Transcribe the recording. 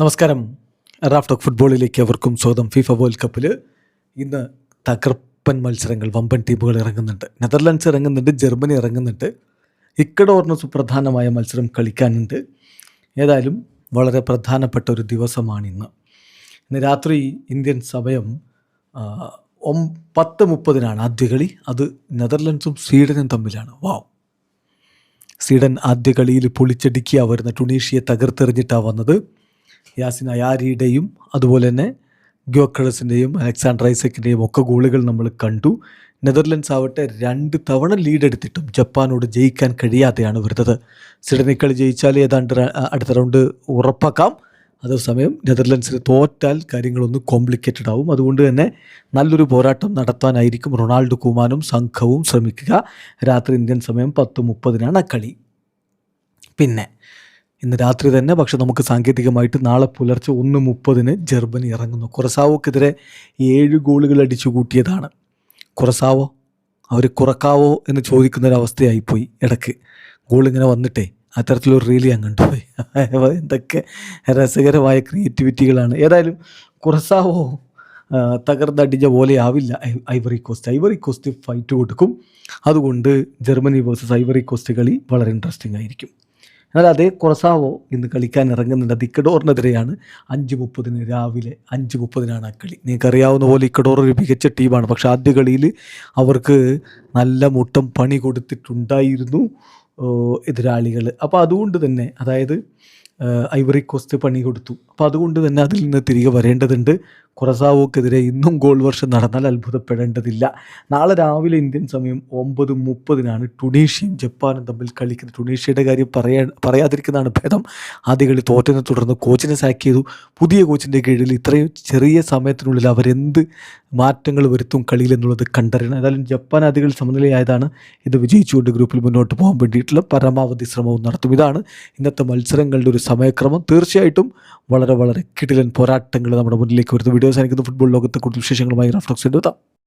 നമസ്കാരം. Raf talk ഫുട്ബോളിലേക്ക് അവർക്കും സ്വാഗതം. ഫിഫ വേൾഡ് കപ്പിൽ ഇന്ന് തകർപ്പൻ മത്സരങ്ങൾ, വമ്പൻ ടീമുകൾ ഇറങ്ങുന്നുണ്ട്. നെതർലൻഡ്സ് ഇറങ്ങുന്നുണ്ട്, ജർമ്മനി ഇറങ്ങുന്നുണ്ട്, ഇക്വഡോറിന് സുപ്രധാനമായ മത്സരം കളിക്കാനുണ്ട്. ഏതായാലും വളരെ പ്രധാനപ്പെട്ട ഒരു ദിവസമാണിന്ന്. ഇന്ന് രാത്രി ഇന്ത്യൻ സമയം 10:30 ആദ്യ കളി. അത് നെതർലൻഡ്സും സ്വീഡനും തമ്മിലാണ്. വാവ്! സ്വീഡൻ ആദ്യ കളിയിൽ പൊളിച്ചടുക്കിയാണ് വരുന്ന ടുണീഷ്യയെ തകർത്തെറിഞ്ഞിട്ടാണ് വന്നത്. യാസിൻ അയാരിയുടെയും അതുപോലെ തന്നെ ഗ്യോക്കറസിൻ്റെയും അലക്സാണ്ടർ ഐസക്കിൻ്റെയും ഒക്കെ ഗോളുകൾ നമ്മൾ കണ്ടു. നെതർലൻഡ്സ് ആവട്ടെ 2 തവണ ലീഡെടുത്തിട്ടും ജപ്പാനോട് ജയിക്കാൻ കഴിയാതെയാണ് വരുന്നത്. സ്വീഡനെ കളി ജയിച്ചാൽ ഏതാണ്ട് അടുത്ത റൗണ്ട് ഉറപ്പാക്കാം. അതേസമയം നെതർലൻഡ്സിന് തോറ്റാൽ കാര്യങ്ങളൊന്ന് കോംപ്ലിക്കേറ്റഡ് ആവും. അതുകൊണ്ട് തന്നെ നല്ലൊരു പോരാട്ടം നടത്താനായിരിക്കും റൊണാൾഡോ കുമാനും സംഘവും ശ്രമിക്കുക. രാത്രി ഇന്ത്യൻ സമയം 10:30 കളി. പിന്നെ ഇന്ന് രാത്രി തന്നെ, പക്ഷെ നമുക്ക് സാങ്കേതികമായിട്ട് നാളെ പുലർച്ചെ 1:30 ജർമ്മനി ഇറങ്ങുന്നു. കുറസാവോക്കെതിരെ 7 ഗോളുകൾ അടിച്ചു കൂട്ടിയതാണ്. കുറസാവോ അവർ കുറക്കാവോ എന്ന് ചോദിക്കുന്നൊരവസ്ഥയായിപ്പോയി. ഇടയ്ക്ക് ഗോളിങ്ങനെ വന്നിട്ടേ അത്തരത്തിലൊരു റീലി ഞാൻ കണ്ടുപോയി. എന്തൊക്കെ രസകരമായ ക്രിയേറ്റിവിറ്റികളാണ്. ഏതായാലും കുറസാവോ തകർന്നടിഞ്ഞ പോലെ ആവില്ല ഐവറി കോസ്റ്റ് ഫൈറ്റ് കൊടുക്കും. അതുകൊണ്ട് ജർമ്മനി വേഴ്സസ് ഐവറി കോസ്റ്റ് കളി വളരെ ഇൻട്രസ്റ്റിംഗ് ആയിരിക്കും. എന്നാൽ അതേ കുറസാവോ ഇന്ന് കളിക്കാൻ ഇറങ്ങുന്നുണ്ട്. അത് ഇക്വഡോറിനെതിരെയാണ്. 5:30 രാവിലെ 5:30 ആ കളി. നിങ്ങൾക്കറിയാവുന്ന പോലെ ഇക്വഡോർ ഒരു മികച്ച ടീമാണ്. പക്ഷേ ആദ്യ കളിയിൽ അവർക്ക് നല്ല മുട്ടം പണി കൊടുത്തിട്ടുണ്ടായിരുന്നു എതിരാളികൾ. അപ്പോൾ അതുകൊണ്ട് തന്നെ, അതായത് ഐവറി കോസ്റ്റ് പണി കൊടുത്തു. അപ്പോൾ അതുകൊണ്ട് തന്നെ അതിൽ നിന്ന് തിരികെ വരേണ്ടതുണ്ട്. കുറസാവോക്കെതിരെ ഇന്നും ഗോൾ വർഷം നടന്നാൽ അത്ഭുതപ്പെടേണ്ടതില്ല. നാളെ രാവിലെ ഇന്ത്യൻ സമയം 9:30 ടുണീഷ്യയും ജപ്പാനും തമ്മിൽ കളിക്കുന്നത്. ടുണീഷ്യയുടെ കാര്യം പറയാതിരിക്കുന്നതാണ് ഭേദം. ആദ്യ കളി തോറ്റതിനെ തുടർന്ന് കോച്ചിനെ സാക്ക് ചെയ്തു. പുതിയ കോച്ചിൻ്റെ കീഴിൽ ഇത്രയും ചെറിയ സമയത്തിനുള്ളിൽ അവരെന്ത് മാറ്റങ്ങൾ വരുത്തും കളിയിൽ എന്നുള്ളത് കണ്ടറിയണം. ഏതായാലും ജപ്പാൻ ആദ്യ കളി സമനിലയായതാണ്. ഇത് വിജയിച്ചുകൊണ്ട് ഗ്രൂപ്പിൽ മുന്നോട്ട് പോകാൻ വേണ്ടിയിട്ടുള്ള പരമാവധി ശ്രമവും നടത്തും. ഇതാണ് ഇന്നത്തെ മത്സരങ്ങളുടെ ഒരു സമയക്രമം. തീർച്ചയായിട്ടും വളരെ വളരെ കിടിലൻ പോരാട്ടങ്ങൾ നമ്മുടെ മുന്നിലേക്ക് വരുന്നു. വീഡിയോസ് അയക്കുന്ന ഫുട്ബോൾ ലോകത്തെ കൂടുതൽ വിശേഷങ്ങളുമായി റാഫ് ടോക്സ് എത്താം.